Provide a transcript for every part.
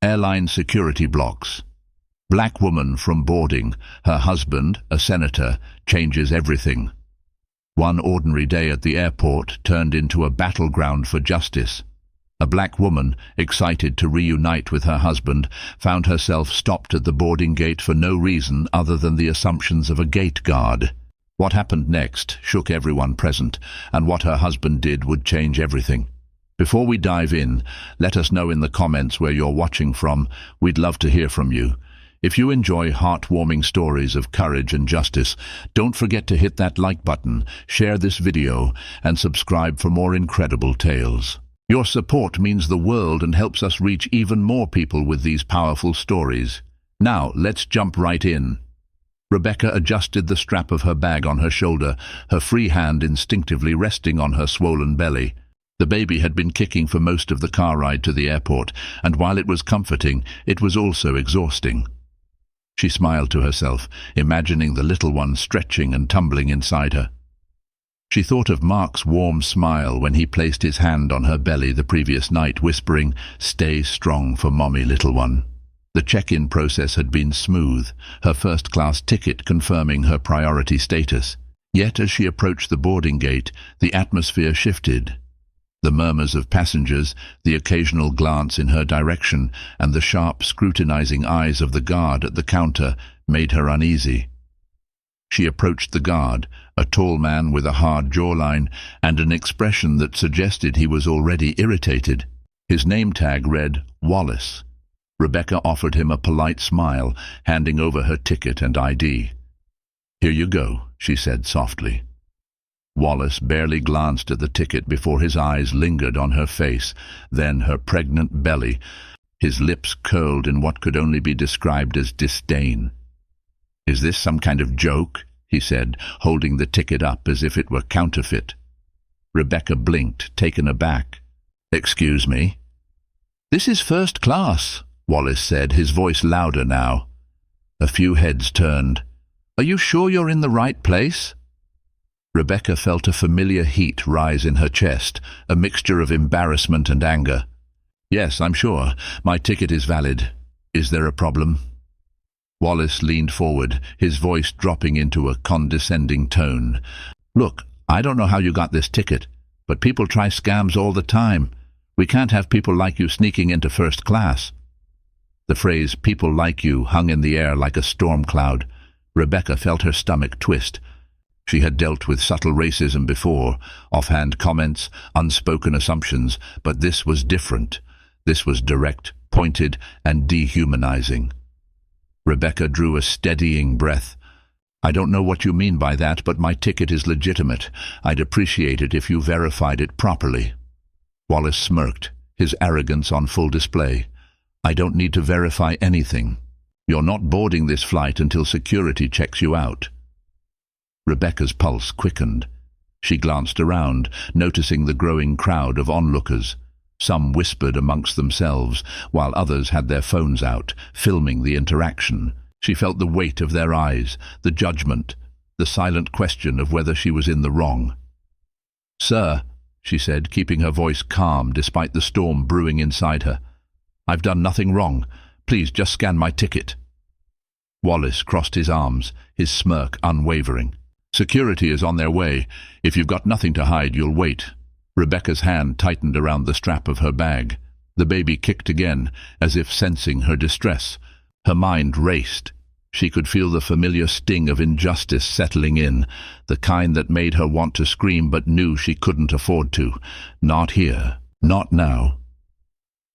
Airline security blocks. Black woman from boarding. Her husband, a senator, changes everything. One ordinary day at the airport turned into a battleground for justice. A black woman, excited to reunite with her husband, found herself stopped at the boarding gate for no reason other than the assumptions of a gate guard. What happened next shook everyone present, and what her husband did would change everything. Before we dive in, let us know in the comments where you're watching from. We'd love to hear from you. If you enjoy heartwarming stories of courage and justice, don't forget to hit that like button, share this video, and subscribe for more incredible tales. Your support means the world and helps us reach even more people with these powerful stories. Now, let's jump right in. Rebecca adjusted the strap of her bag on her shoulder, her free hand instinctively resting on her swollen belly. The baby had been kicking for most of the car ride to the airport, and while it was comforting, it was also exhausting. She smiled to herself, imagining the little one stretching and tumbling inside her. She thought of Mark's warm smile when he placed his hand on her belly the previous night, whispering, "Stay strong for mommy, little one." The check-in process had been smooth, her first-class ticket confirming her priority status. Yet as she approached the boarding gate, the atmosphere shifted. The murmurs of passengers, the occasional glance in her direction, and the sharp, scrutinizing eyes of the guard at the counter made her uneasy. She approached the guard, a tall man with a hard jawline and an expression that suggested he was already irritated. His name tag read Wallace. Rebecca offered him a polite smile, handing over her ticket and ID. "Here you go," she said softly. Wallace barely glanced at the ticket before his eyes lingered on her face, then her pregnant belly. His lips curled in what could only be described as disdain. "Is this some kind of joke?" he said, holding the ticket up as if it were counterfeit. Rebecca blinked, taken aback. "Excuse me?" "This is first class," Wallace said, his voice louder now. A few heads turned. "Are you sure you're in the right place?" Rebecca felt a familiar heat rise in her chest, a mixture of embarrassment and anger. "Yes, I'm sure. My ticket is valid. Is there a problem?" Wallace leaned forward, his voice dropping into a condescending tone. "Look, I don't know how you got this ticket, but people try scams all the time. We can't have people like you sneaking into first class." The phrase "people like you" hung in the air like a storm cloud. Rebecca felt her stomach twist. She had dealt with subtle racism before, offhand comments, unspoken assumptions, but this was different. This was direct, pointed, and dehumanizing. Rebecca drew a steadying breath. "I don't know what you mean by that, but my ticket is legitimate. I'd appreciate it if you verified it properly." Wallace smirked, his arrogance on full display. "I don't need to verify anything. You're not boarding this flight until security checks you out." Rebecca's pulse quickened. She glanced around, noticing the growing crowd of onlookers. Some whispered amongst themselves, while others had their phones out, filming the interaction. She felt the weight of their eyes, the judgment, the silent question of whether she was in the wrong. "Sir," she said, keeping her voice calm despite the storm brewing inside her, "I've done nothing wrong. Please just scan my ticket." Wallace crossed his arms, his smirk unwavering. "Security is on their way. If you've got nothing to hide, you'll wait." Rebecca's hand tightened around the strap of her bag. The baby kicked again, as if sensing her distress. Her mind raced. She could feel the familiar sting of injustice settling in, the kind that made her want to scream but knew she couldn't afford to. Not here. Not now.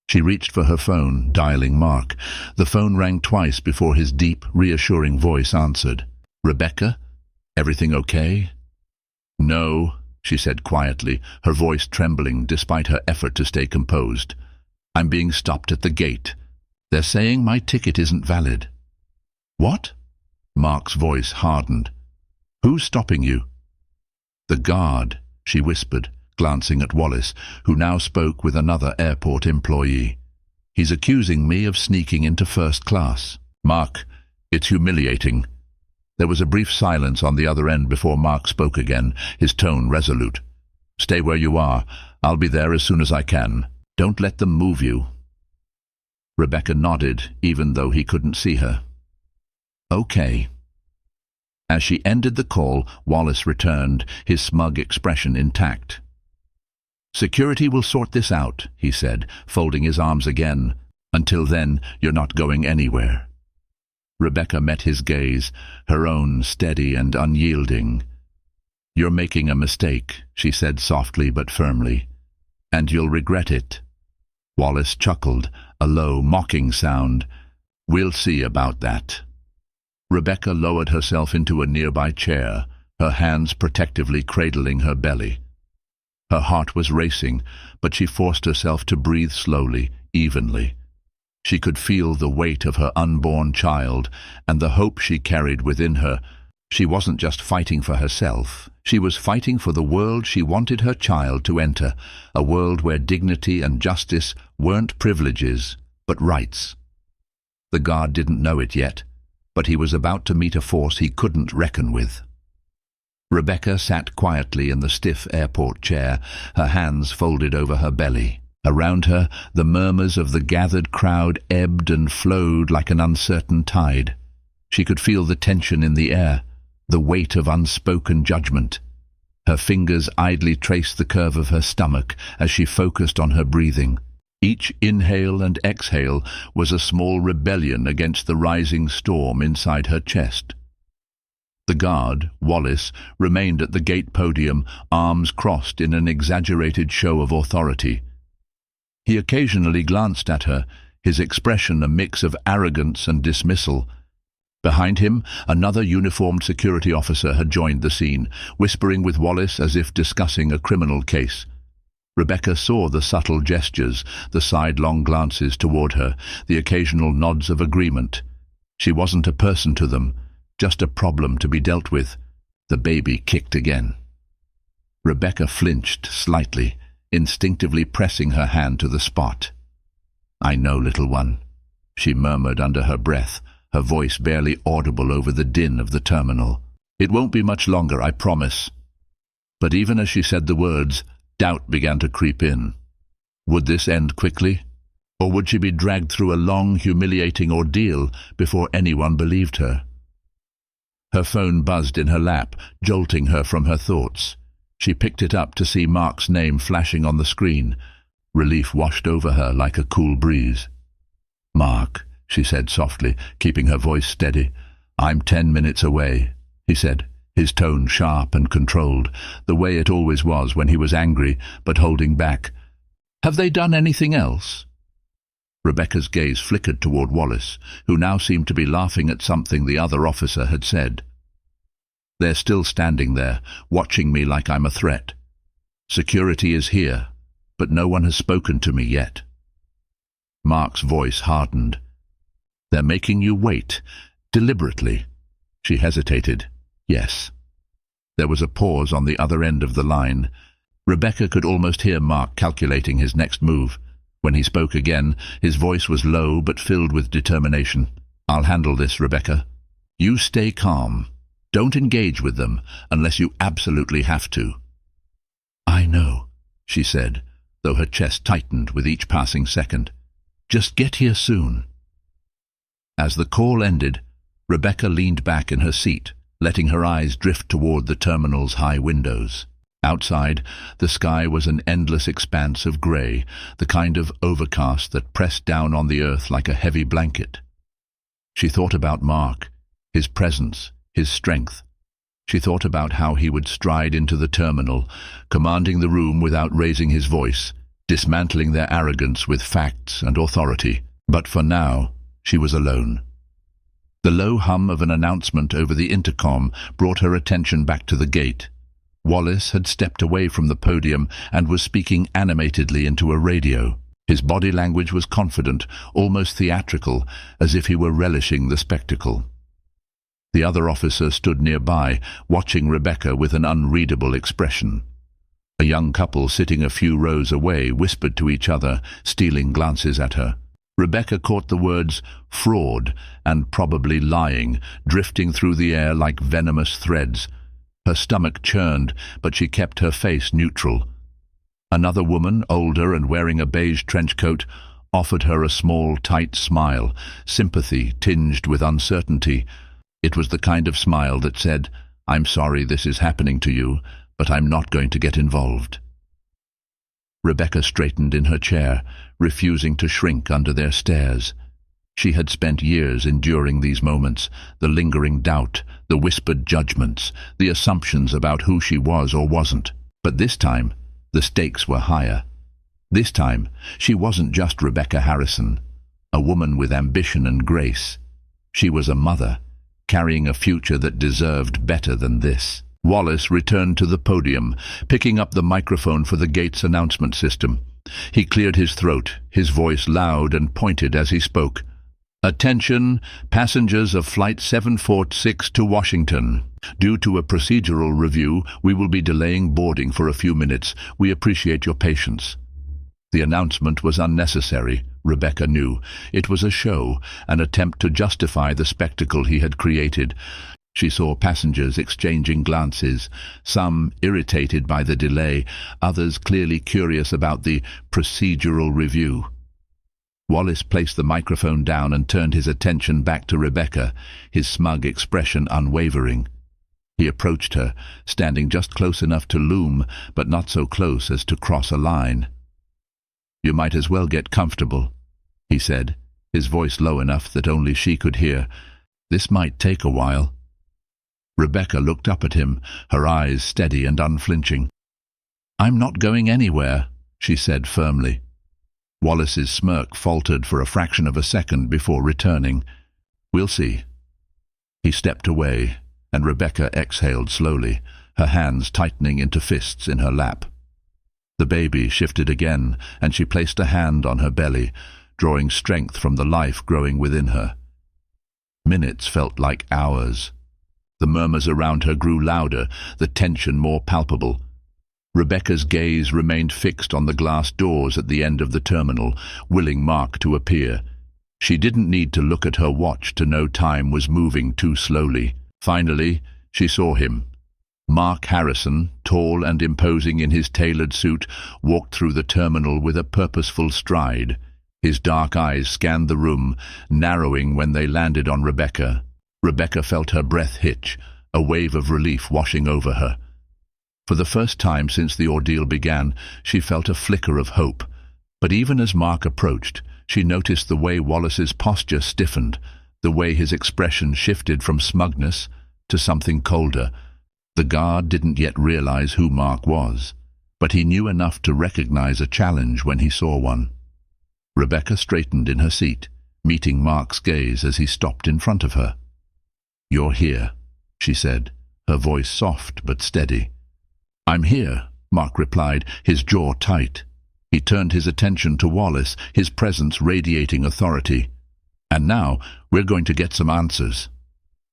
She reached for her phone, dialing Mark. The phone rang twice before his deep, reassuring voice answered. "Rebecca? Everything okay?" "No," she said quietly, her voice trembling despite her effort to stay composed. "I'm being stopped at the gate. They're saying my ticket isn't valid." "What?" Mark's voice hardened. "Who's stopping you?" "The guard," she whispered, glancing at Wallace, who now spoke with another airport employee. "He's accusing me of sneaking into first class." "Mark, it's humiliating." There was a brief silence on the other end before Mark spoke again, his tone resolute. "Stay where you are. I'll be there as soon as I can. Don't let them move you." Rebecca nodded, even though he couldn't see her. "Okay." As she ended the call, Wallace returned, his smug expression intact. "Security will sort this out," he said, folding his arms again. "Until then, you're not going anywhere." Rebecca met his gaze, her own steady and unyielding. "You're making a mistake," she said softly but firmly, "and you'll regret it." Wallace chuckled, a low, mocking sound. "We'll see about that." Rebecca lowered herself into a nearby chair, her hands protectively cradling her belly. Her heart was racing, but she forced herself to breathe slowly, evenly. She could feel the weight of her unborn child and the hope she carried within her. She wasn't just fighting for herself. She was fighting for the world she wanted her child to enter, a world where dignity and justice weren't privileges, but rights. The guard didn't know it yet, but he was about to meet a force he couldn't reckon with. Rebecca sat quietly in the stiff airport chair, her hands folded over her belly. Around her, the murmurs of the gathered crowd ebbed and flowed like an uncertain tide. She could feel the tension in the air, the weight of unspoken judgment. Her fingers idly traced the curve of her stomach as she focused on her breathing. Each inhale and exhale was a small rebellion against the rising storm inside her chest. The guard, Wallace, remained at the gate podium, arms crossed in an exaggerated show of authority. He occasionally glanced at her, his expression a mix of arrogance and dismissal. Behind him, another uniformed security officer had joined the scene, whispering with Wallace as if discussing a criminal case. Rebecca saw the subtle gestures, the sidelong glances toward her, the occasional nods of agreement. She wasn't a person to them, just a problem to be dealt with. The baby kicked again. Rebecca flinched slightly, instinctively pressing her hand to the spot. "I know, little one," she murmured under her breath, her voice barely audible over the din of the terminal. "It won't be much longer, I promise." But even as she said the words, doubt began to creep in. Would this end quickly? Or would she be dragged through a long, humiliating ordeal before anyone believed her? Her phone buzzed in her lap, jolting her from her thoughts. She picked it up to see Mark's name flashing on the screen. Relief washed over her like a cool breeze. "Mark," she said softly, keeping her voice steady. "I'm 10 minutes away," he said, his tone sharp and controlled, the way it always was when he was angry, but holding back. "Have they done anything else?" Rebecca's gaze flickered toward Wallace, who now seemed to be laughing at something the other officer had said. "They're still standing there, watching me like I'm a threat. Security is here, but no one has spoken to me yet." Mark's voice hardened. "They're making you wait, deliberately." She hesitated. "Yes." There was a pause on the other end of the line. Rebecca could almost hear Mark calculating his next move. When he spoke again, his voice was low but filled with determination. "I'll handle this, Rebecca. You stay calm. Don't engage with them unless you absolutely have to." "I know," she said, though her chest tightened with each passing second. "Just get here soon." As the call ended, Rebecca leaned back in her seat, letting her eyes drift toward the terminal's high windows. Outside, the sky was an endless expanse of grey, the kind of overcast that pressed down on the earth like a heavy blanket. She thought about Mark, his presence, his strength. She thought about how he would stride into the terminal, commanding the room without raising his voice, dismantling their arrogance with facts and authority. But for now, she was alone. The low hum of an announcement over the intercom brought her attention back to the gate. Wallace had stepped away from the podium and was speaking animatedly into a radio. His body language was confident, almost theatrical, as if he were relishing the spectacle. The other officer stood nearby, watching Rebecca with an unreadable expression. A young couple sitting a few rows away whispered to each other, stealing glances at her. Rebecca caught the words fraud and probably lying, drifting through the air like venomous threads. Her stomach churned, but she kept her face neutral. Another woman, older and wearing a beige trench coat, offered her a small, tight smile, sympathy tinged with uncertainty. It was the kind of smile that said, "I'm sorry this is happening to you, but I'm not going to get involved." Rebecca straightened in her chair, refusing to shrink under their stares. She had spent years enduring these moments, the lingering doubt, the whispered judgments, the assumptions about who she was or wasn't. But this time, the stakes were higher. This time, she wasn't just Rebecca Harrison, a woman with ambition and grace. She was a mother, carrying a future that deserved better than this. Wallace returned to the podium, picking up the microphone for the gate's announcement system. He cleared his throat, his voice loud and pointed as he spoke. "Attention, passengers of Flight 746 to Washington. Due to a procedural review, we will be delaying boarding for a few minutes. We appreciate your patience." The announcement was unnecessary, Rebecca knew. It was a show, an attempt to justify the spectacle he had created. She saw passengers exchanging glances, some irritated by the delay, others clearly curious about the procedural review. Wallace placed the microphone down and turned his attention back to Rebecca, his smug expression unwavering. He approached her, standing just close enough to loom, but not so close as to cross a line. "You might as well get comfortable," he said, his voice low enough that only she could hear. "This might take a while." Rebecca looked up at him, her eyes steady and unflinching. "I'm not going anywhere," she said firmly. Wallace's smirk faltered for a fraction of a second before returning. "We'll see." He stepped away, and Rebecca exhaled slowly, her hands tightening into fists in her lap. The baby shifted again, and she placed a hand on her belly, drawing strength from the life growing within her. Minutes felt like hours. The murmurs around her grew louder, the tension more palpable. Rebecca's gaze remained fixed on the glass doors at the end of the terminal, willing Mark to appear. She didn't need to look at her watch to know time was moving too slowly. Finally, she saw him. Mark Harrison, tall and imposing in his tailored suit, walked through the terminal with a purposeful stride. His dark eyes scanned the room, narrowing when they landed on Rebecca. Rebecca felt her breath hitch, a wave of relief washing over her. For the first time since the ordeal began, she felt a flicker of hope. But even as Mark approached, she noticed the way Wallace's posture stiffened, the way his expression shifted from smugness to something colder. The guard didn't yet realize who Mark was, but he knew enough to recognize a challenge when he saw one. Rebecca straightened in her seat, meeting Mark's gaze as he stopped in front of her. "You're here," she said, her voice soft but steady. "I'm here," Mark replied, his jaw tight. He turned his attention to Wallace, his presence radiating authority. "And now, we're going to get some answers."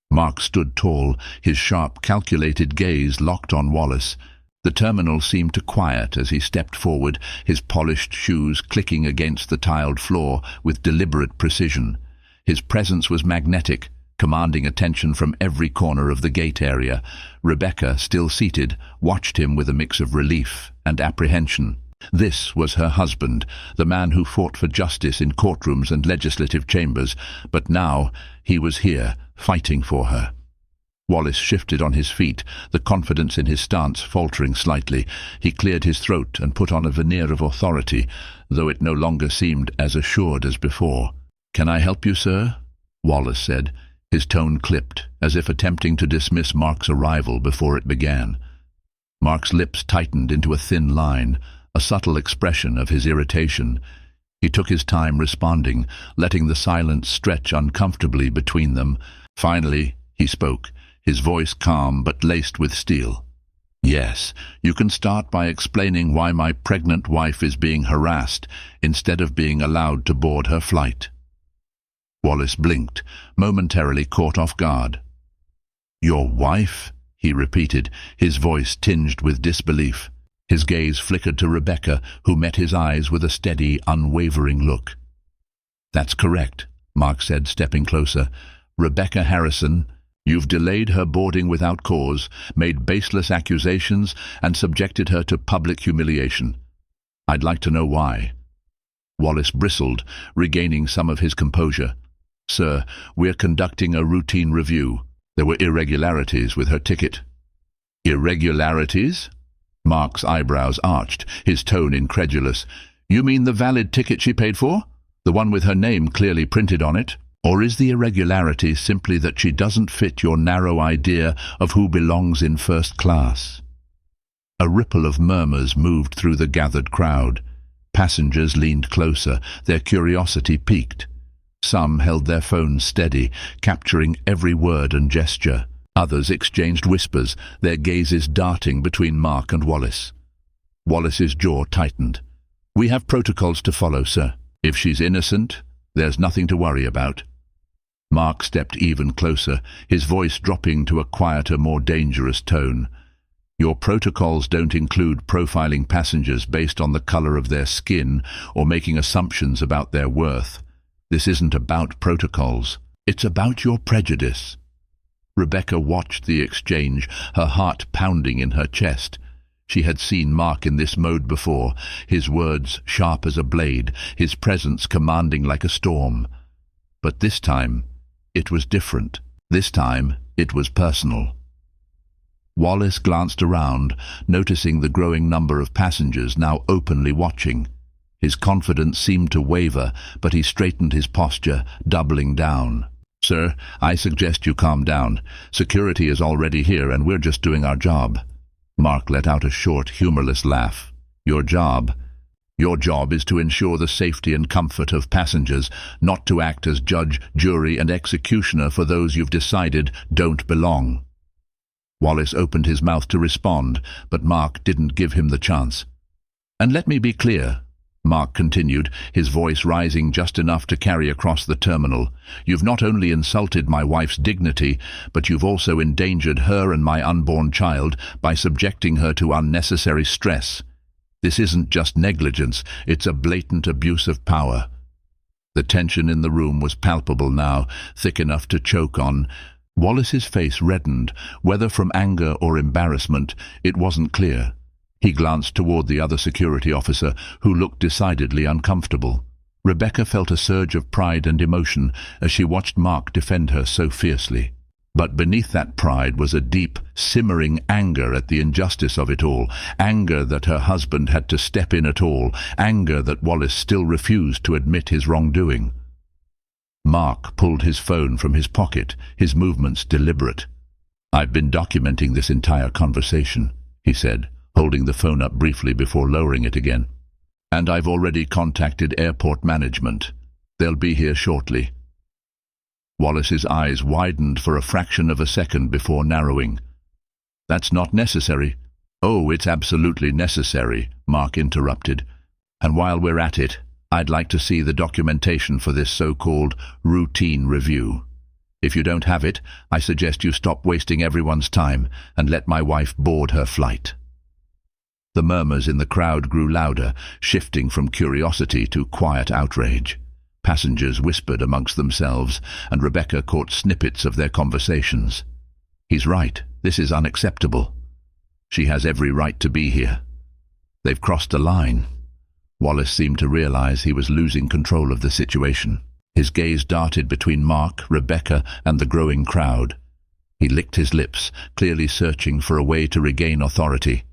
Mark stood tall, his sharp, calculated gaze locked on Wallace. The terminal seemed to quiet as he stepped forward, his polished shoes clicking against the tiled floor with deliberate precision. His presence was magnetic, commanding attention from every corner of the gate area. Rebecca, still seated, watched him with a mix of relief and apprehension. This was her husband, the man who fought for justice in courtrooms and legislative chambers, but now he was here, fighting for her. Wallace shifted on his feet, the confidence in his stance faltering slightly. He cleared his throat and put on a veneer of authority, though it no longer seemed as assured as before. "Can I help you, sir?" Wallace said, his tone clipped, as if attempting to dismiss Mark's arrival before it began. Mark's lips tightened into a thin line, a subtle expression of his irritation. He took his time responding, letting the silence stretch uncomfortably between them. Finally, he spoke, his voice calm but laced with steel. "Yes, you can start by explaining why my pregnant wife is being harassed instead of being allowed to board her flight." Wallace blinked, momentarily caught off guard. "Your wife?" he repeated, his voice tinged with disbelief. His gaze flickered to Rebecca, who met his eyes with a steady, unwavering look. "That's correct," Mark said, stepping closer. "Rebecca Harrison, you've delayed her boarding without cause, made baseless accusations, and subjected her to public humiliation. I'd like to know why." Wallace bristled, regaining some of his composure. "Sir, we're conducting a routine review. There were irregularities with her ticket." "Irregularities?" Mark's eyebrows arched, his tone incredulous. "You mean the valid ticket she paid for? The one with her name clearly printed on it? Or is the irregularity simply that she doesn't fit your narrow idea of who belongs in first class?" A ripple of murmurs moved through the gathered crowd. Passengers leaned closer, their curiosity piqued. Some held their phones steady, capturing every word and gesture. Others exchanged whispers, their gazes darting between Mark and Wallace. Wallace's jaw tightened. "We have protocols to follow, sir. If she's innocent, there's nothing to worry about." Mark stepped even closer, his voice dropping to a quieter, more dangerous tone. "Your protocols don't include profiling passengers based on the color of their skin or making assumptions about their worth. This isn't about protocols. It's about your prejudice." Rebecca watched the exchange, her heart pounding in her chest. She had seen Mark in this mode before, his words sharp as a blade, his presence commanding like a storm. But this time, it was different. This time, it was personal. Wallace glanced around, noticing the growing number of passengers now openly watching. His confidence seemed to waver, but he straightened his posture, doubling down. "Sir, I suggest you calm down. Security is already here and we're just doing our job." Mark let out a short, humorless laugh. "Your job? Your job is to ensure the safety and comfort of passengers, not to act as judge, jury, and executioner for those you've decided don't belong." Wallace opened his mouth to respond, but Mark didn't give him the chance. "And let me be clear," Mark continued, his voice rising just enough to carry across the terminal. "You've not only insulted my wife's dignity, but you've also endangered her and my unborn child by subjecting her to unnecessary stress. This isn't just negligence, it's a blatant abuse of power." The tension in the room was palpable now, thick enough to choke on. Wallace's face reddened, whether from anger or embarrassment, it wasn't clear. He glanced toward the other security officer, who looked decidedly uncomfortable. Rebecca felt a surge of pride and emotion as she watched Mark defend her so fiercely. But beneath that pride was a deep, simmering anger at the injustice of it all, anger that her husband had to step in at all, anger that Wallace still refused to admit his wrongdoing. Mark pulled his phone from his pocket, his movements deliberate. "I've been documenting this entire conversation," he said, holding the phone up briefly before lowering it again. "And I've already contacted airport management. They'll be here shortly." Wallace's eyes widened for a fraction of a second before narrowing. "That's not necessary." "Oh, it's absolutely necessary," Mark interrupted. "And while we're at it, I'd like to see the documentation for this so-called routine review. If you don't have it, I suggest you stop wasting everyone's time and let my wife board her flight." The murmurs in the crowd grew louder, shifting from curiosity to quiet outrage. Passengers whispered amongst themselves, and Rebecca caught snippets of their conversations. "He's right. This is unacceptable. She has every right to be here. They've crossed a line." Wallace seemed to realize he was losing control of the situation. His gaze darted between Mark, Rebecca, and the growing crowd. He licked his lips, clearly searching for a way to regain authority.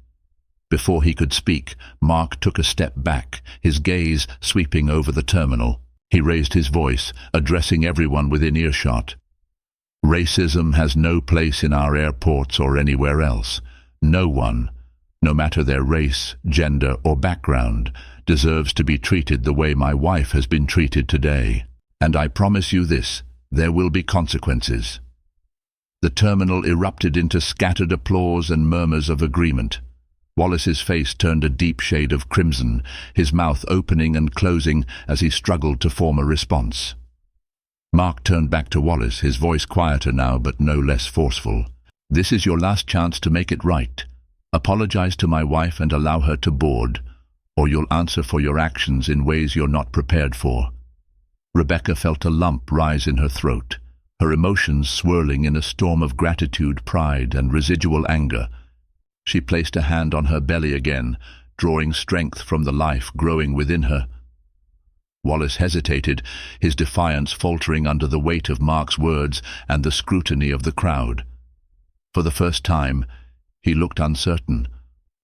Before he could speak, Mark took a step back, his gaze sweeping over the terminal. He raised his voice, addressing everyone within earshot. "Racism has no place in our airports or anywhere else. No one, no matter their race, gender, or background, deserves to be treated the way my wife has been treated today. And I promise you this, there will be consequences." The terminal erupted into scattered applause and murmurs of agreement. Wallace's face turned a deep shade of crimson, his mouth opening and closing as he struggled to form a response. Mark turned back to Wallace, his voice quieter now but no less forceful. "This is your last chance to make it right. Apologize to my wife and allow her to board, or you'll answer for your actions in ways you're not prepared for." Rebecca felt a lump rise in her throat, her emotions swirling in a storm of gratitude, pride, and residual anger. She placed a hand on her belly again, drawing strength from the life growing within her. Wallace hesitated, his defiance faltering under the weight of Mark's words and the scrutiny of the crowd. For the first time, he looked uncertain,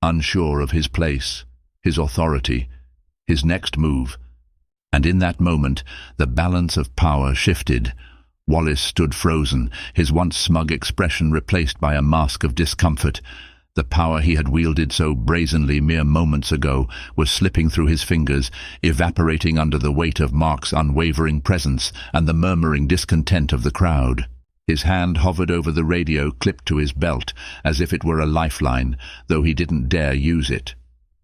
unsure of his place, his authority, his next move. And in that moment, the balance of power shifted. Wallace stood frozen, his once smug expression replaced by a mask of discomfort. The power he had wielded so brazenly mere moments ago was slipping through his fingers, evaporating under the weight of Mark's unwavering presence and the murmuring discontent of the crowd. His hand hovered over the radio clipped to his belt, as if it were a lifeline, though he didn't dare use it.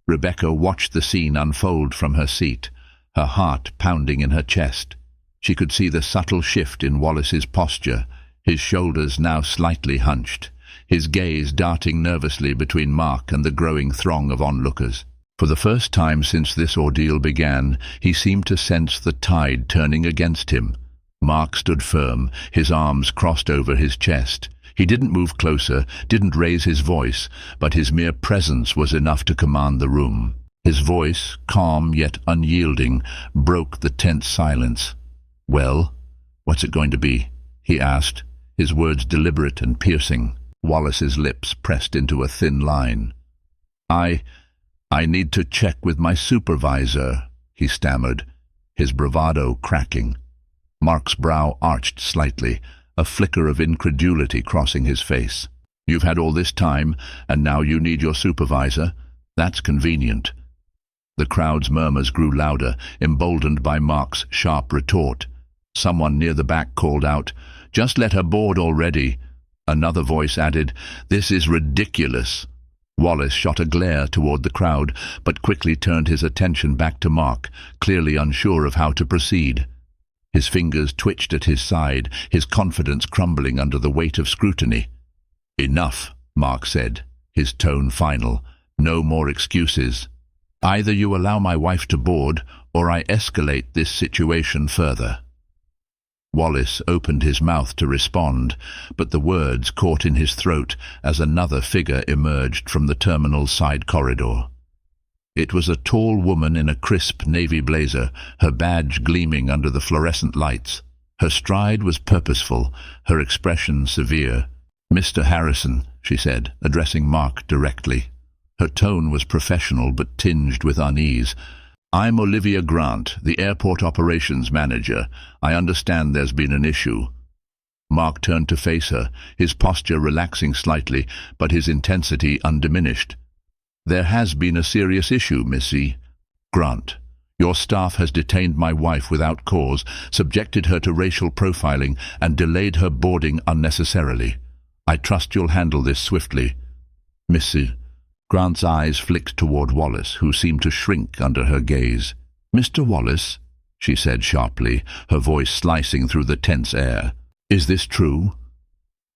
Rebecca watched the scene unfold from her seat, her heart pounding in her chest. She could see the subtle shift in Wallace's posture, his shoulders now slightly hunched, his gaze darting nervously between Mark and the growing throng of onlookers. For the first time since this ordeal began, he seemed to sense the tide turning against him. Mark stood firm, his arms crossed over his chest. He didn't move closer, didn't raise his voice, but his mere presence was enough to command the room. His voice, calm yet unyielding, broke the tense silence. "Well, what's it going to be?" he asked, his words deliberate and piercing. Wallace's lips pressed into a thin line. I need to check with my supervisor," he stammered, his bravado cracking. Mark's brow arched slightly, a flicker of incredulity crossing his face. "You've had all this time, and now you need your supervisor? That's convenient." The crowd's murmurs grew louder, emboldened by Mark's sharp retort. Someone near the back called out, "Just let her board already." Another voice added, "This is ridiculous." Wallace shot a glare toward the crowd, but quickly turned his attention back to Mark, clearly unsure of how to proceed. His fingers twitched at his side, his confidence crumbling under the weight of scrutiny. "Enough," Mark said, his tone final. "No more excuses. Either you allow my wife to board, or I escalate this situation further." Wallace opened his mouth to respond, but the words caught in his throat as another figure emerged from the terminal's side corridor. It was a tall woman in a crisp navy blazer, her badge gleaming under the fluorescent lights. Her stride was purposeful, her expression severe. "Mr. Harrison," she said, addressing Mark directly. Her tone was professional but tinged with unease. "I'm Olivia Grant, the airport operations manager. I understand there's been an issue." Mark turned to face her, his posture relaxing slightly, but his intensity undiminished. "There has been a serious issue, Missy Grant. Your staff has detained my wife without cause, subjected her to racial profiling, and delayed her boarding unnecessarily. I trust you'll handle this swiftly." "Missy." Grant's eyes flicked toward Wallace, who seemed to shrink under her gaze. "Mr. Wallace," she said sharply, her voice slicing through the tense air. "Is this true?"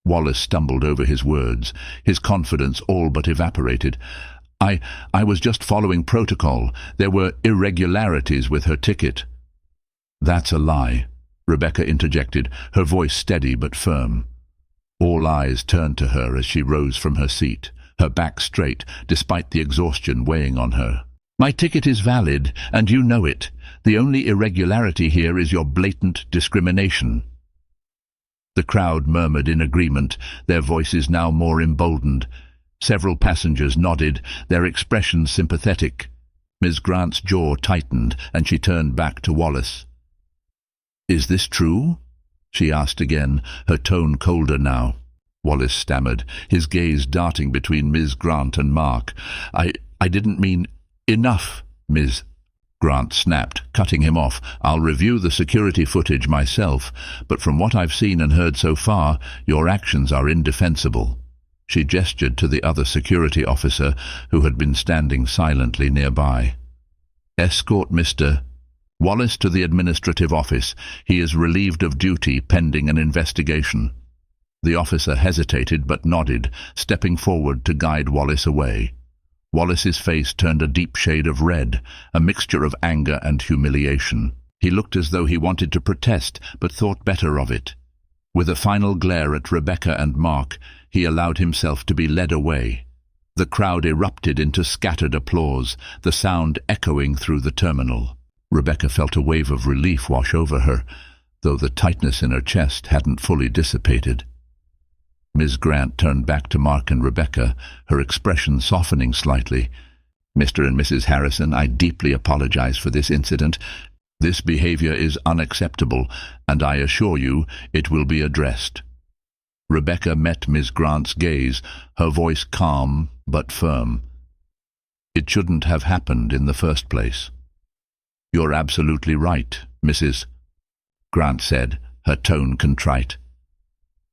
Wallace stumbled over his words, his confidence all but evaporated. I was just following protocol. There were irregularities with her ticket." "That's a lie," Rebecca interjected, her voice steady but firm. All eyes turned to her as she rose from her seat, her back straight, despite the exhaustion weighing on her. "My ticket is valid, and you know it. The only irregularity here is your blatant discrimination." The crowd murmured in agreement, their voices now more emboldened. Several passengers nodded, their expressions sympathetic. Ms. Grant's jaw tightened, and she turned back to Wallace. "Is this true?" she asked again, her tone colder now. Wallace stammered, his gaze darting between Ms. Grant and Mark. I didn't mean—" "Enough," Ms. Grant snapped, cutting him off. "I'll review the security footage myself, but from what I've seen and heard so far, your actions are indefensible." She gestured to the other security officer, who had been standing silently nearby. "Escort Mr. Wallace to the administrative office. He is relieved of duty pending an investigation." The officer hesitated but nodded, stepping forward to guide Wallace away. Wallace's face turned a deep shade of red, a mixture of anger and humiliation. He looked as though he wanted to protest, but thought better of it. With a final glare at Rebecca and Mark, he allowed himself to be led away. The crowd erupted into scattered applause, the sound echoing through the terminal. Rebecca felt a wave of relief wash over her, though the tightness in her chest hadn't fully dissipated. Ms. Grant turned back to Mark and Rebecca, her expression softening slightly. "Mr. and Mrs. Harrison, I deeply apologize for this incident. This behavior is unacceptable, and I assure you it will be addressed." Rebecca met Ms. Grant's gaze, her voice calm but firm. "It shouldn't have happened in the first place." "You're absolutely right, Mrs. Grant said, her tone contrite.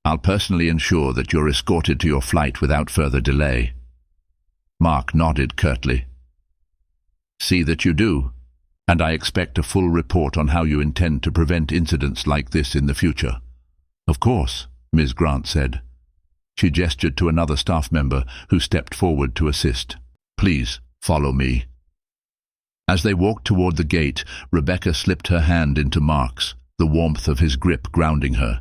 "I'll personally ensure that you're escorted to your flight without further delay." Mark nodded curtly. "See that you do, and I expect a full report on how you intend to prevent incidents like this in the future." "Of course," Ms. Grant said. She gestured to another staff member who stepped forward to assist. "Please, follow me." As they walked toward the gate, Rebecca slipped her hand into Mark's, the warmth of his grip grounding her.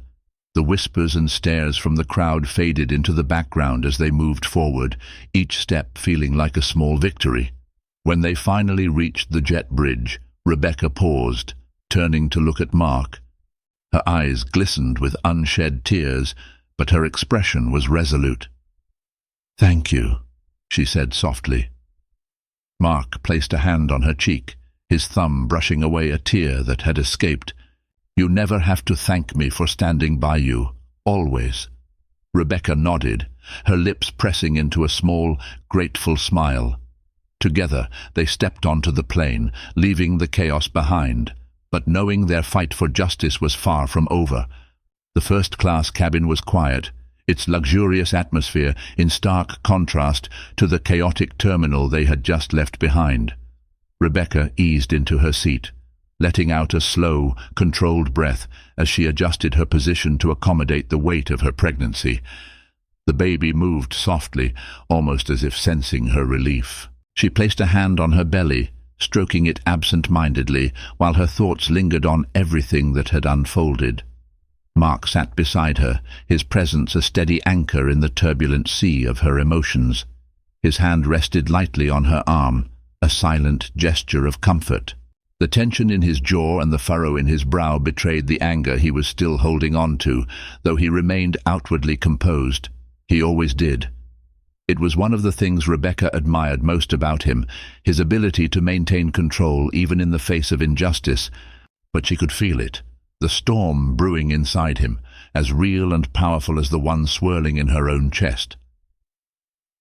The whispers and stares from the crowd faded into the background as they moved forward, each step feeling like a small victory. When they finally reached the jet bridge, Rebecca paused, turning to look at Mark. Her eyes glistened with unshed tears, but her expression was resolute. "Thank you," she said softly. Mark placed a hand on her cheek, his thumb brushing away a tear that had escaped. "You never have to thank me for standing by you, always." Rebecca nodded, her lips pressing into a small, grateful smile. Together they stepped onto the plane, leaving the chaos behind, but knowing their fight for justice was far from over. The first-class cabin was quiet, its luxurious atmosphere in stark contrast to the chaotic terminal they had just left behind. Rebecca eased into her seat, letting out a slow, controlled breath as she adjusted her position to accommodate the weight of her pregnancy. The baby moved softly, almost as if sensing her relief. She placed a hand on her belly, stroking it absent-mindedly, while her thoughts lingered on everything that had unfolded. Mark sat beside her, his presence a steady anchor in the turbulent sea of her emotions. His hand rested lightly on her arm, a silent gesture of comfort. The tension in his jaw and the furrow in his brow betrayed the anger he was still holding on to, though he remained outwardly composed. He always did. It was one of the things Rebecca admired most about him, his ability to maintain control even in the face of injustice. But she could feel it, the storm brewing inside him, as real and powerful as the one swirling in her own chest.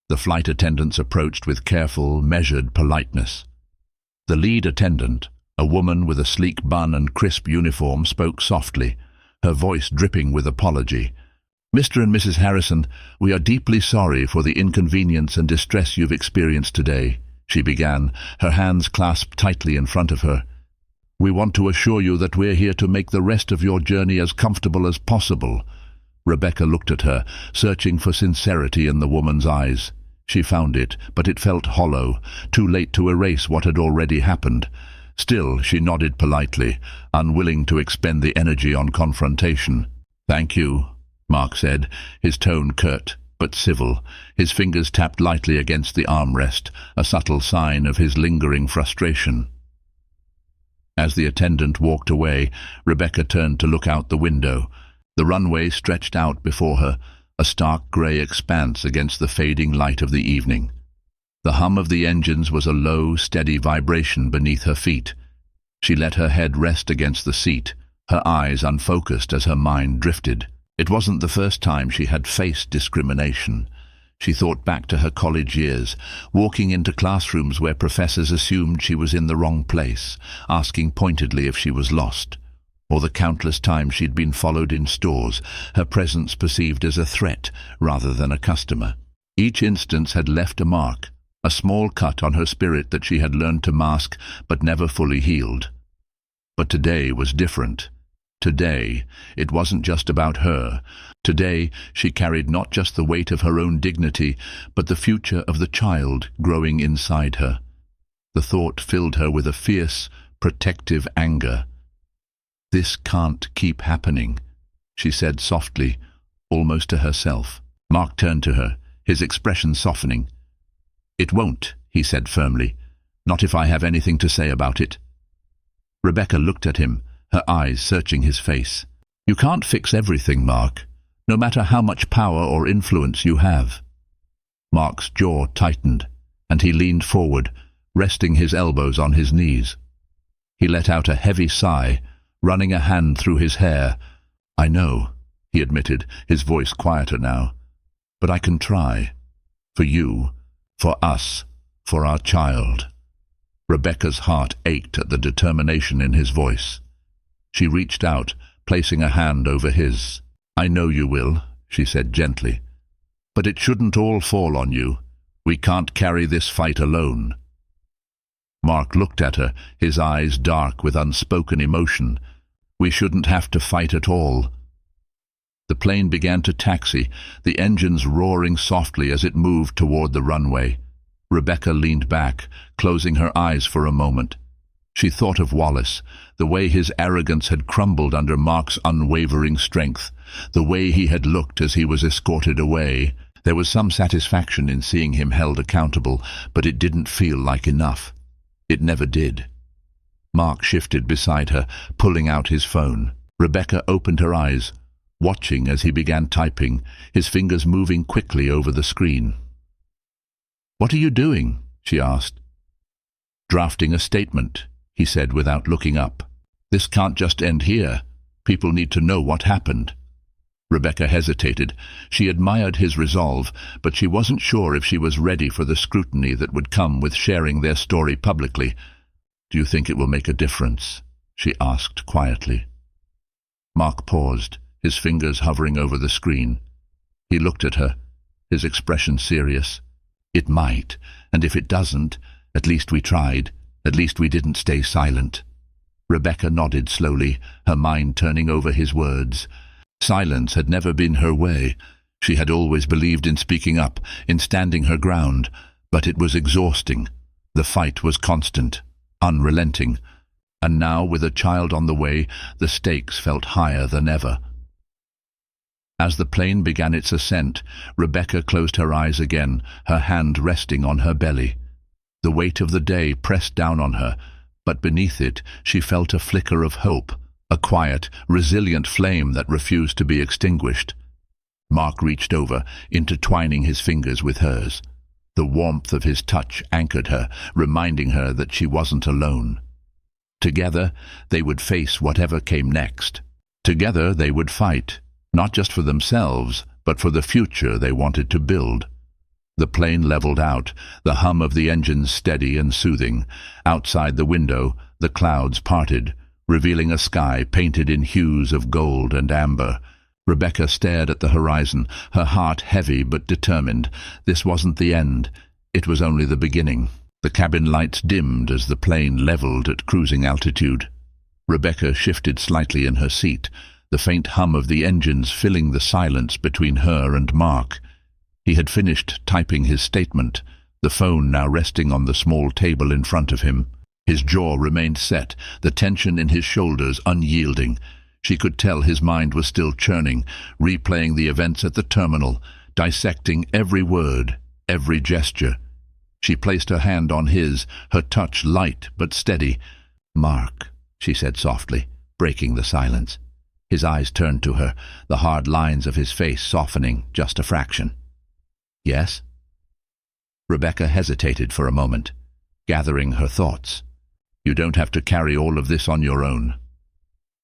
The flight attendants approached with careful, measured politeness. The lead attendant, a woman with a sleek bun and crisp uniform, spoke softly, her voice dripping with apology. "Mr. and Mrs. Harrison, we are deeply sorry for the inconvenience and distress you've experienced today," she began, her hands clasped tightly in front of her. "We want to assure you that we're here to make the rest of your journey as comfortable as possible." Rebecca looked at her, searching for sincerity in the woman's eyes. She found it, but it felt hollow, too late to erase what had already happened. Still, she nodded politely, unwilling to expend the energy on confrontation. "Thank you," Mark said, his tone curt but civil. His fingers tapped lightly against the armrest, a subtle sign of his lingering frustration. As the attendant walked away, Rebecca turned to look out the window. The runway stretched out before her, a stark grey expanse against the fading light of the evening. The hum of the engines was a low, steady vibration beneath her feet. She let her head rest against the seat, her eyes unfocused as her mind drifted. It wasn't the first time she had faced discrimination. She thought back to her college years, walking into classrooms where professors assumed she was in the wrong place, asking pointedly if she was lost, or the countless times she'd been followed in stores, her presence perceived as a threat rather than a customer. Each instance had left a mark, a small cut on her spirit that she had learned to mask but never fully healed. But today was different. Today, it wasn't just about her. Today, she carried not just the weight of her own dignity, but the future of the child growing inside her. The thought filled her with a fierce, protective anger. "This can't keep happening," she said softly, almost to herself. Mark turned to her, his expression softening. "It won't," he said firmly. "Not if I have anything to say about it." Rebecca looked at him, her eyes searching his face. "You can't fix everything, Mark, no matter how much power or influence you have." Mark's jaw tightened, and he leaned forward, resting his elbows on his knees. He let out a heavy sigh, running a hand through his hair. "I know," he admitted, his voice quieter now. "But I can try. For you, for us, for our child." Rebecca's heart ached at the determination in his voice. She reached out, placing a hand over his. "I know you will," she said gently. "But it shouldn't all fall on you. We can't carry this fight alone." Mark looked at her, his eyes dark with unspoken emotion. "We shouldn't have to fight at all." The plane began to taxi, the engines roaring softly as it moved toward the runway. Rebecca leaned back, closing her eyes for a moment. She thought of Wallace, the way his arrogance had crumbled under Mark's unwavering strength, the way he had looked as he was escorted away. There was some satisfaction in seeing him held accountable, but it didn't feel like enough. It never did. Mark shifted beside her, pulling out his phone. Rebecca opened her eyes, watching as he began typing, his fingers moving quickly over the screen. "What are you doing?" she asked. "Drafting a statement," he said without looking up. "This can't just end here. People need to know what happened." Rebecca hesitated. She admired his resolve, but she wasn't sure if she was ready for the scrutiny that would come with sharing their story publicly. "Do you think it will make a difference?" she asked quietly. Mark paused, his fingers hovering over the screen. He looked at her, his expression serious. "It might, and if it doesn't, at least we tried. At least we didn't stay silent." Rebecca nodded slowly, her mind turning over his words. Silence had never been her way. She had always believed in speaking up, in standing her ground, but it was exhausting. The fight was constant, unrelenting, and now, with a child on the way, the stakes felt higher than ever. As the plane began its ascent, Rebecca closed her eyes again, her hand resting on her belly. The weight of the day pressed down on her, but beneath it she felt a flicker of hope, a quiet, resilient flame that refused to be extinguished. Mark reached over, intertwining his fingers with hers. The warmth of his touch anchored her, reminding her that she wasn't alone. Together, they would face whatever came next. Together, they would fight, not just for themselves, but for the future they wanted to build. The plane leveled out, the hum of the engines steady and soothing. Outside the window, the clouds parted, revealing a sky painted in hues of gold and amber. Rebecca stared at the horizon, her heart heavy but determined. This wasn't the end. It was only the beginning. The cabin lights dimmed as the plane leveled at cruising altitude. Rebecca shifted slightly in her seat, the faint hum of the engines filling the silence between her and Mark. He had finished typing his statement, the phone now resting on the small table in front of him. His jaw remained set, the tension in his shoulders unyielding. She could tell his mind was still churning, replaying the events at the terminal, dissecting every word, every gesture. She placed her hand on his, her touch light but steady. "Mark," she said softly, breaking the silence. His eyes turned to her, the hard lines of his face softening just a fraction. "Yes?" Rebecca hesitated for a moment, gathering her thoughts. "You don't have to carry all of this on your own."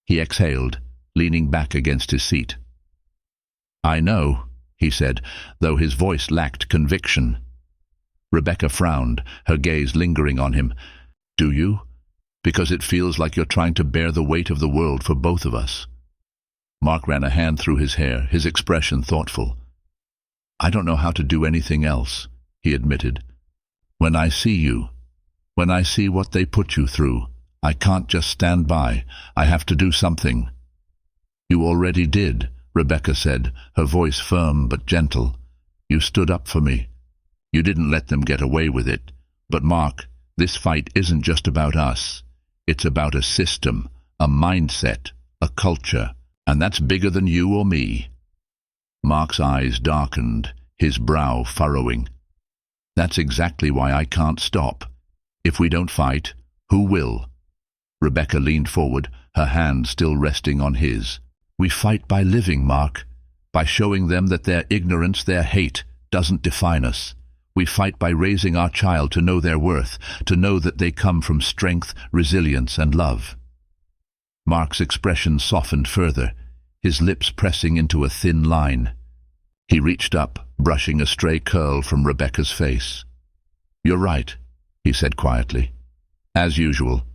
He exhaled, leaning back against his seat. "I know," he said, though his voice lacked conviction. Rebecca frowned, her gaze lingering on him. "Do you? Because it feels like you're trying to bear the weight of the world for both of us." Mark ran a hand through his hair, his expression thoughtful. "I don't know how to do anything else," he admitted. "When I see you, when I see what they put you through, I can't just stand by. I have to do something." "You already did," Rebecca said, her voice firm but gentle. "You stood up for me. You didn't let them get away with it. But Mark, this fight isn't just about us. It's about a system, a mindset, a culture, and that's bigger than you or me." Mark's eyes darkened, his brow furrowing. "That's exactly why I can't stop. If we don't fight, who will? Rebecca leaned forward, her hand still resting on his. We fight by living, Mark, by showing them that their ignorance, their hate, doesn't define us. We fight by raising our child to know their worth, to know that they come from strength, resilience, and love. Mark's expression softened further, his lips pressing into a thin line. He reached up, brushing a stray curl from Rebecca's face. "You're right," he said quietly. "As usual."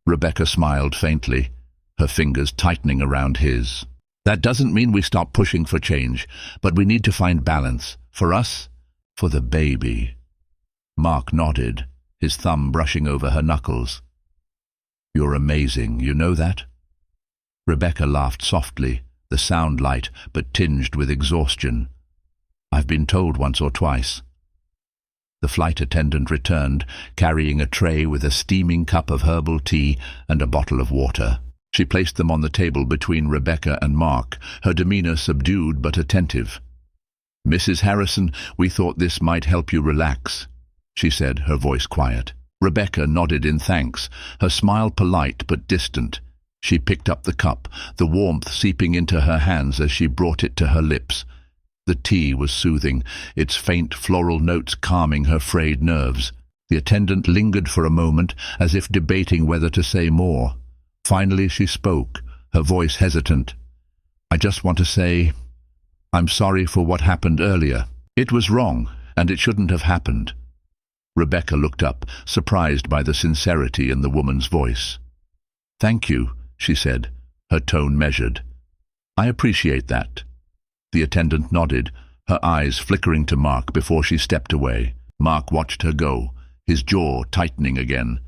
Rebecca smiled faintly, her fingers tightening around his. "That doesn't mean we stop pushing for change, but we need to find balance. For us, for the baby." Mark nodded, his thumb brushing over her knuckles. "You're amazing, you know that?" Rebecca laughed softly, the sound light but tinged with exhaustion. "I've been told once or twice." The flight attendant returned, carrying a tray with a steaming cup of herbal tea and a bottle of water. She placed them on the table between Rebecca and Mark, her demeanor subdued but attentive. "Mrs. Harrison, we thought this might help you relax," she said, her voice quiet. Rebecca nodded in thanks, her smile polite but distant. She picked up the cup, the warmth seeping into her hands as she brought it to her lips. The tea was soothing, its faint floral notes calming her frayed nerves. The attendant lingered for a moment, as if debating whether to say more. Finally she spoke, her voice hesitant. "I just want to say, I'm sorry for what happened earlier. It was wrong, and it shouldn't have happened." Rebecca looked up, surprised by the sincerity in the woman's voice. "Thank you," she said, her tone measured. "I appreciate that." The attendant nodded, her eyes flickering to Mark before she stepped away. Mark watched her go, his jaw tightening again.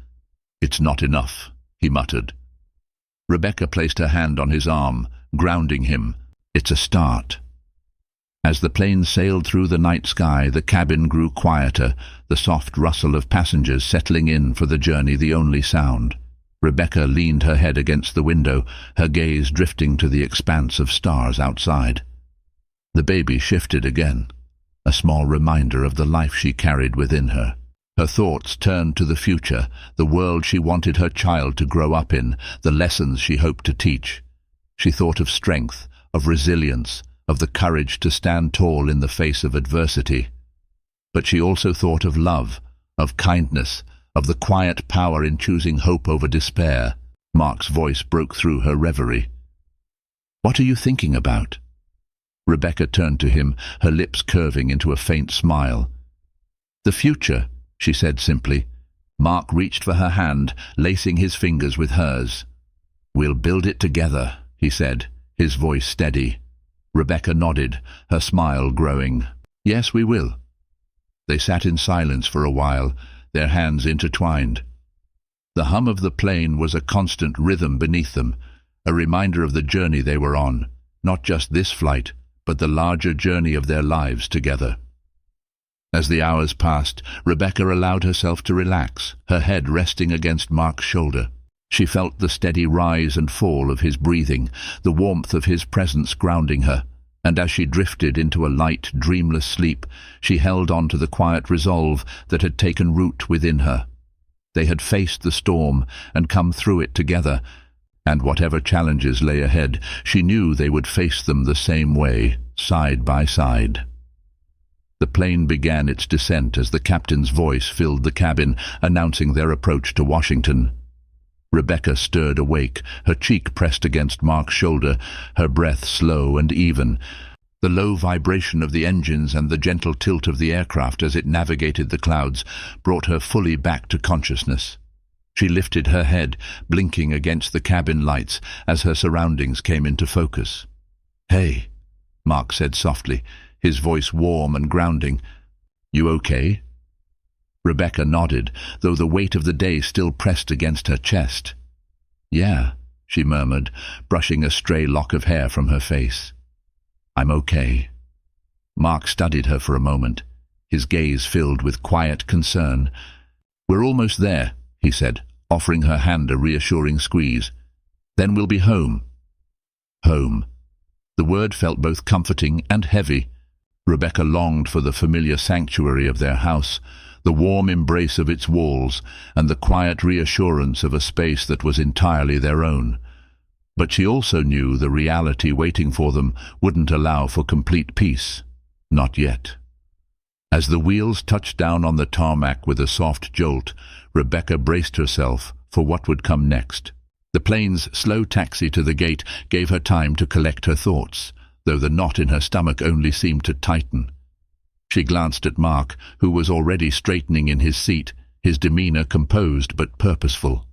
"It's not enough," he muttered. Rebecca placed her hand on his arm, grounding him. "It's a start." As the plane sailed through the night sky, the cabin grew quieter, the soft rustle of passengers settling in for the journey the only sound. Rebecca leaned her head against the window, her gaze drifting to the expanse of stars outside. The baby shifted again, a small reminder of the life she carried within her. Her thoughts turned to the future, the world she wanted her child to grow up in, the lessons she hoped to teach. She thought of strength, of resilience, of the courage to stand tall in the face of adversity. But she also thought of love, of kindness, of the quiet power in choosing hope over despair. Mark's voice broke through her reverie. "What are you thinking about?" Rebecca turned to him, her lips curving into a faint smile. "The future," she said simply. Mark reached for her hand, lacing his fingers with hers. "We'll build it together," he said, his voice steady. Rebecca nodded, her smile growing. "Yes, we will." They sat in silence for a while, their hands intertwined. The hum of the plane was a constant rhythm beneath them, a reminder of the journey they were on, not just this flight, but the larger journey of their lives together. As the hours passed, Rebecca allowed herself to relax, her head resting against Mark's shoulder. She felt the steady rise and fall of his breathing, the warmth of his presence grounding her, and as she drifted into a light, dreamless sleep, she held on to the quiet resolve that had taken root within her. They had faced the storm and come through it together, and whatever challenges lay ahead, she knew they would face them the same way, side by side. The plane began its descent as the captain's voice filled the cabin, announcing their approach to Washington. Rebecca stirred awake, her cheek pressed against Mark's shoulder, her breath slow and even. The low vibration of the engines and the gentle tilt of the aircraft as it navigated the clouds brought her fully back to consciousness. She lifted her head, blinking against the cabin lights as her surroundings came into focus. "Hey," Mark said softly, his voice warm and grounding. "You okay?" Rebecca nodded, though the weight of the day still pressed against her chest. "Yeah," she murmured, brushing a stray lock of hair from her face. "I'm okay." Mark studied her for a moment, his gaze filled with quiet concern. "We're almost there," he said, offering her hand a reassuring squeeze. "Then we'll be home." Home. The word felt both comforting and heavy. Rebecca longed for the familiar sanctuary of their house, the warm embrace of its walls, and the quiet reassurance of a space that was entirely their own. But she also knew the reality waiting for them wouldn't allow for complete peace. Not yet. As the wheels touched down on the tarmac with a soft jolt, Rebecca braced herself for what would come next. The plane's slow taxi to the gate gave her time to collect her thoughts, though the knot in her stomach only seemed to tighten. She glanced at Mark, who was already straightening in his seat, his demeanor composed but purposeful.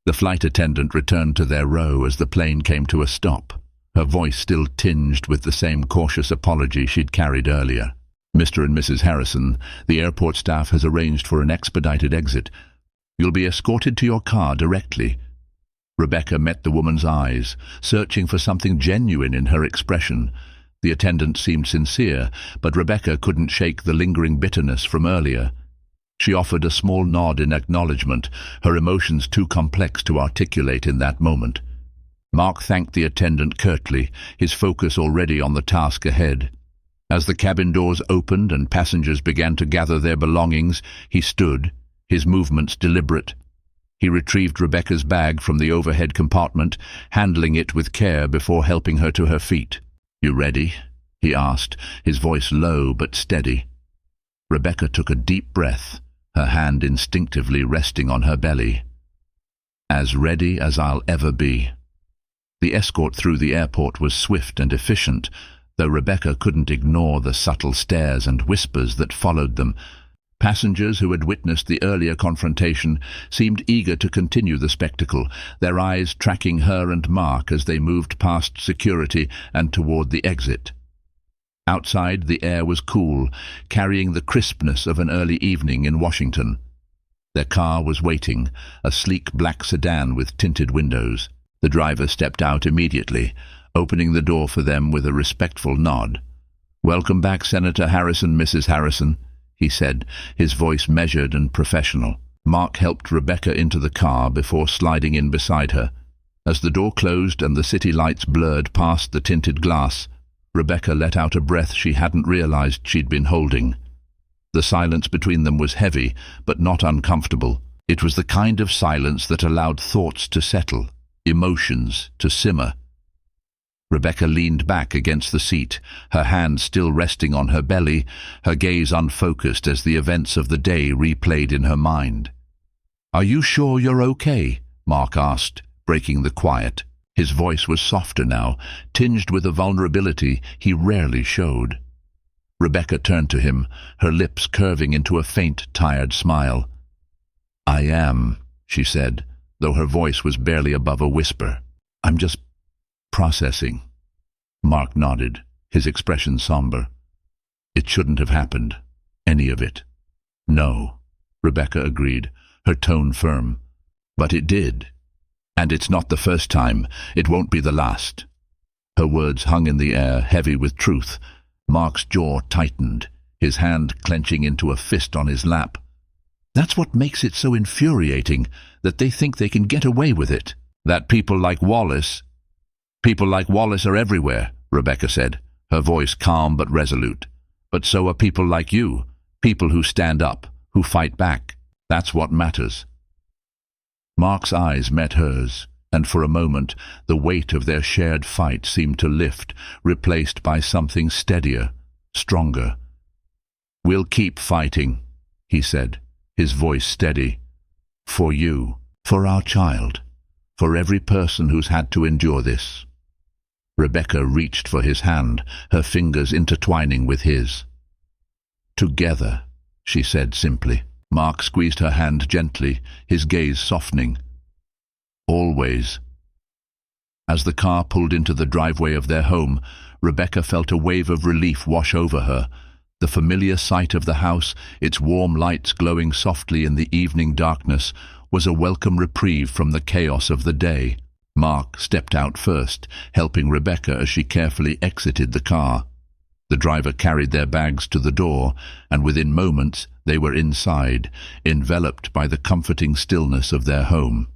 The flight attendant returned to their row as the plane came to a stop, her voice still tinged with the same cautious apology she'd carried earlier. "Mr. and Mrs. Harrison, the airport staff has arranged for an expedited exit. You'll be escorted to your car directly." Rebecca met the woman's eyes, searching for something genuine in her expression. The attendant seemed sincere, but Rebecca couldn't shake the lingering bitterness from earlier. She offered a small nod in acknowledgement, her emotions too complex to articulate in that moment. Mark thanked the attendant curtly, his focus already on the task ahead. As the cabin doors opened and passengers began to gather their belongings, he stood, his movements deliberate. He retrieved Rebecca's bag from the overhead compartment, handling it with care before helping her to her feet. "You ready?" he asked, his voice low but steady. Rebecca took a deep breath, her hand instinctively resting on her belly. "As ready as I'll ever be." The escort through the airport was swift and efficient, though Rebecca couldn't ignore the subtle stares and whispers that followed them. Passengers who had witnessed the earlier confrontation seemed eager to continue the spectacle, their eyes tracking her and Mark as they moved past security and toward the exit. Outside, the air was cool, carrying the crispness of an early evening in Washington. Their car was waiting, a sleek black sedan with tinted windows. The driver stepped out immediately, opening the door for them with a respectful nod. "Welcome back, Senator Harrison, Mrs. Harrison," he said, his voice measured and professional. Mark helped Rebecca into the car before sliding in beside her. As the door closed and the city lights blurred past the tinted glass, Rebecca let out a breath she hadn't realized she'd been holding. The silence between them was heavy, but not uncomfortable. It was the kind of silence that allowed thoughts to settle, emotions to simmer. Rebecca leaned back against the seat, her hand still resting on her belly, her gaze unfocused as the events of the day replayed in her mind. "Are you sure you're okay?" Mark asked, breaking the quiet. His voice was softer now, tinged with a vulnerability he rarely showed. Rebecca turned to him, her lips curving into a faint, tired smile. "I am," she said, though her voice was barely above a whisper. "I'm just processing." Mark nodded, his expression somber. "It shouldn't have happened, any of it." "No," Rebecca agreed, her tone firm. "But it did. And it's not the first time. It won't be the last." Her words hung in the air, heavy with truth. Mark's jaw tightened, his hand clenching into a fist on his lap. "That's what makes it so infuriating, that they think they can get away with it. That people like Wallace are everywhere," Rebecca said, her voice calm but resolute. "But so are people like you, people who stand up, who fight back. That's what matters." Mark's eyes met hers, and for a moment the weight of their shared fight seemed to lift, replaced by something steadier, stronger. "We'll keep fighting," he said, his voice steady. "For you, for our child, for every person who's had to endure this." Rebecca reached for his hand, her fingers intertwining with his. "Together," she said simply. Mark squeezed her hand gently, his gaze softening. "Always." As the car pulled into the driveway of their home, Rebecca felt a wave of relief wash over her. The familiar sight of the house, its warm lights glowing softly in the evening darkness, was a welcome reprieve from the chaos of the day. Mark stepped out first, helping Rebecca as she carefully exited the car. The driver carried their bags to the door, and within moments they were inside, enveloped by the comforting stillness of their home.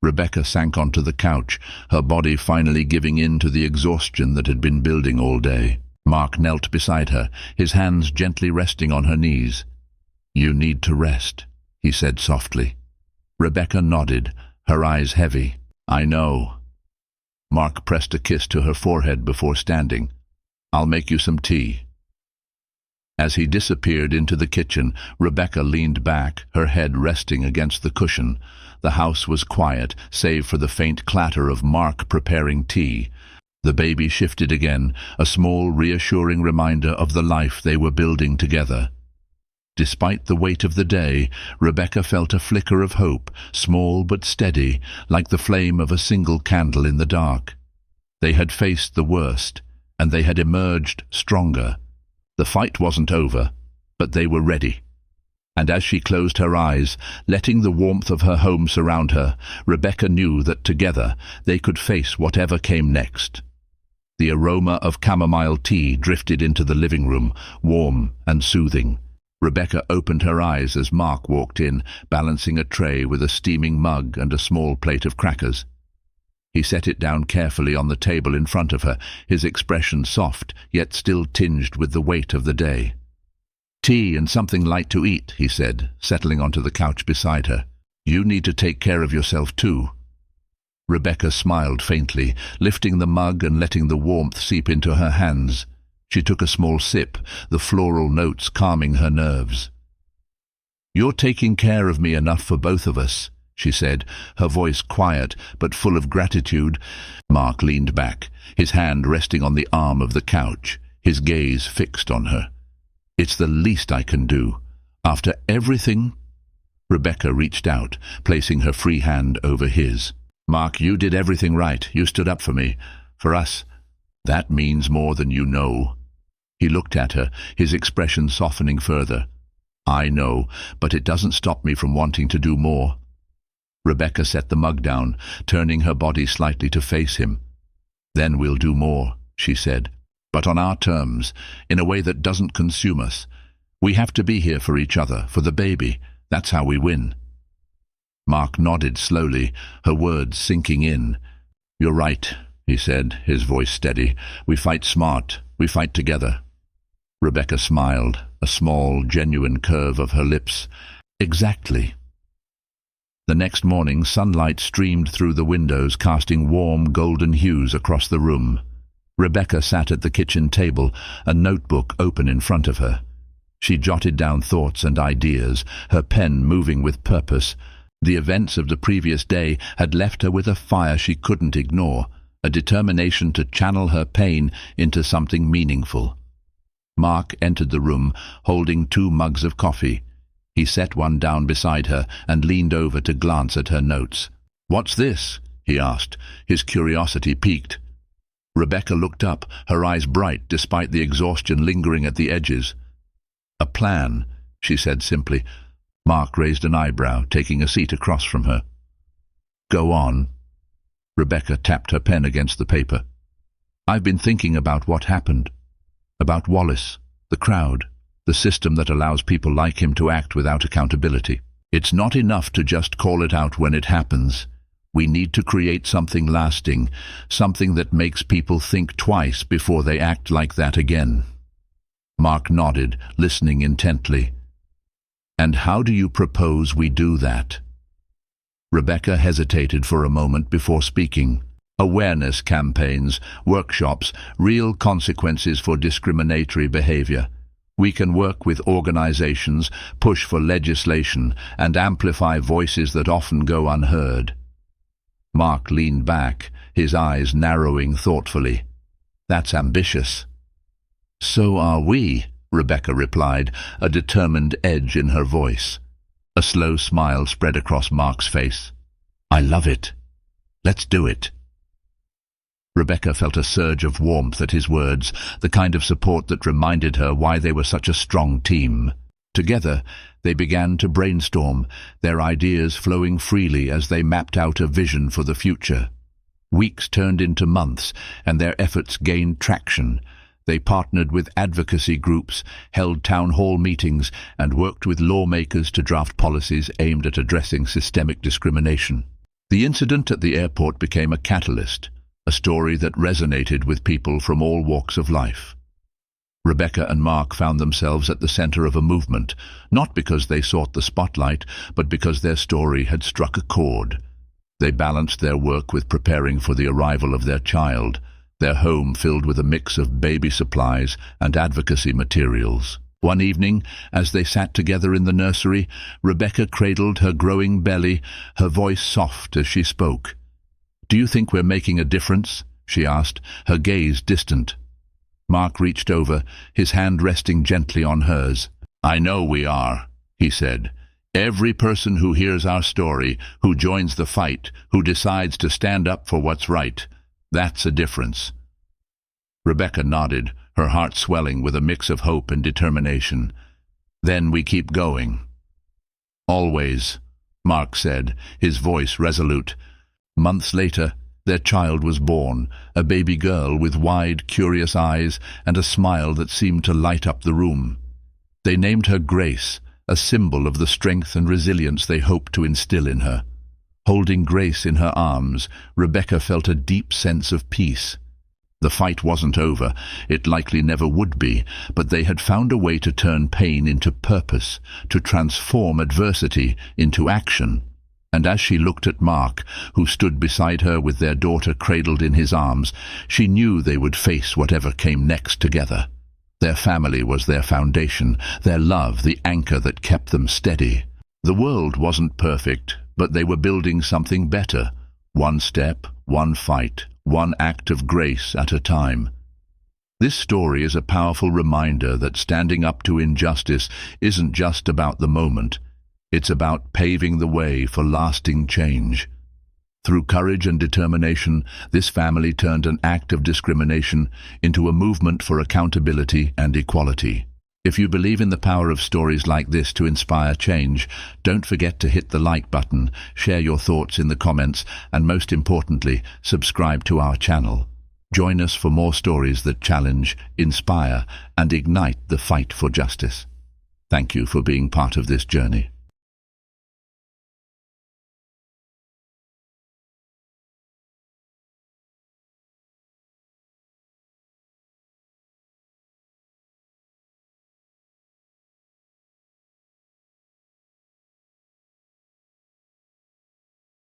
Rebecca sank onto the couch, her body finally giving in to the exhaustion that had been building all day. Mark knelt beside her, his hands gently resting on her knees. "You need to rest," he said softly. Rebecca nodded, her eyes heavy. "I know." Mark pressed a kiss to her forehead before standing. "I'll make you some tea." As he disappeared into the kitchen, Rebecca leaned back, her head resting against the cushion. The house was quiet, save for the faint clatter of Mark preparing tea. The baby shifted again, a small, reassuring reminder of the life they were building together. Despite the weight of the day, Rebecca felt a flicker of hope, small but steady, like the flame of a single candle in the dark. They had faced the worst, and they had emerged stronger. The fight wasn't over, but they were ready. And as she closed her eyes, letting the warmth of her home surround her, Rebecca knew that together they could face whatever came next. The aroma of chamomile tea drifted into the living room, warm and soothing. Rebecca opened her eyes as Mark walked in, balancing a tray with a steaming mug and a small plate of crackers. He set it down carefully on the table in front of her, his expression soft, yet still tinged with the weight of the day. "Tea and something light to eat," he said, settling onto the couch beside her. "You need to take care of yourself too." Rebecca smiled faintly, lifting the mug and letting the warmth seep into her hands. She took a small sip, the floral notes calming her nerves. "You're taking care of me enough for both of us," she said, her voice quiet but full of gratitude. Mark leaned back, his hand resting on the arm of the couch, his gaze fixed on her. "It's the least I can do. After everything—" Rebecca reached out, placing her free hand over his. "Mark, you did everything right. You stood up for me. For us. That means more than you know." He looked at her, his expression softening further. "I know, but it doesn't stop me from wanting to do more." Rebecca set the mug down, turning her body slightly to face him. "Then we'll do more," she said, "but on our terms, in a way that doesn't consume us. We have to be here for each other, for the baby. That's how we win." Mark nodded slowly, her words sinking in. "You're right," he said, his voice steady. "We fight smart. We fight together." Rebecca smiled, a small, genuine curve of her lips. "Exactly." The next morning, sunlight streamed through the windows, casting warm, golden hues across the room. Rebecca sat at the kitchen table, a notebook open in front of her. She jotted down thoughts and ideas, her pen moving with purpose. The events of the previous day had left her with a fire she couldn't ignore, a determination to channel her pain into something meaningful. Mark entered the room, holding 2 mugs of coffee. He set one down beside her and leaned over to glance at her notes. "What's this?" he asked, his curiosity piqued. Rebecca looked up, her eyes bright despite the exhaustion lingering at the edges. "A plan," she said simply. Mark raised an eyebrow, taking a seat across from her. "Go on." Rebecca tapped her pen against the paper. "I've been thinking about what happened. About Wallace, the crowd, the system that allows people like him to act without accountability. It's not enough to just call it out when it happens. We need to create something lasting, something that makes people think twice before they act like that again." Mark nodded, listening intently. "And how do you propose we do that?" Rebecca hesitated for a moment before speaking. "Awareness campaigns, workshops, real consequences for discriminatory behavior. We can work with organizations, push for legislation, and amplify voices that often go unheard." Mark leaned back, his eyes narrowing thoughtfully. "That's ambitious." "So are we," Rebecca replied, a determined edge in her voice. A slow smile spread across Mark's face. "I love it. Let's do it." Rebecca felt a surge of warmth at his words, the kind of support that reminded her why they were such a strong team. Together, they began to brainstorm, their ideas flowing freely as they mapped out a vision for the future. Weeks turned into months, and their efforts gained traction. They partnered with advocacy groups, held town hall meetings, and worked with lawmakers to draft policies aimed at addressing systemic discrimination. The incident at the airport became a catalyst, a story that resonated with people from all walks of life. Rebecca and Mark found themselves at the center of a movement, not because they sought the spotlight, but because their story had struck a chord. They balanced their work with preparing for the arrival of their child, their home filled with a mix of baby supplies and advocacy materials. One evening, as they sat together in the nursery, Rebecca cradled her growing belly, her voice soft as she spoke. "Do you think we're making a difference?" she asked, her gaze distant. Mark reached over, his hand resting gently on hers. "I know we are," he said. "Every person who hears our story, who joins the fight, who decides to stand up for what's right, that's a difference." Rebecca nodded, her heart swelling with a mix of hope and determination. "Then we keep going." "Always," Mark said, his voice resolute. Months later, their child was born, a baby girl with wide, curious eyes and a smile that seemed to light up the room. They named her Grace, a symbol of the strength and resilience they hoped to instill in her. Holding Grace in her arms, Rebecca felt a deep sense of peace. The fight wasn't over, it likely never would be, but they had found a way to turn pain into purpose, to transform adversity into action. And as she looked at Mark, who stood beside her with their daughter cradled in his arms, she knew they would face whatever came next together. Their family was their foundation, their love the anchor that kept them steady. The world wasn't perfect, but they were building something better. One step, one fight, one act of grace at a time. This story is a powerful reminder that standing up to injustice isn't just about the moment. It's about paving the way for lasting change. Through courage and determination, this family turned an act of discrimination into a movement for accountability and equality. If you believe in the power of stories like this to inspire change, don't forget to hit the like button, share your thoughts in the comments, and most importantly, subscribe to our channel. Join us for more stories that challenge, inspire, and ignite the fight for justice. Thank you for being part of this journey.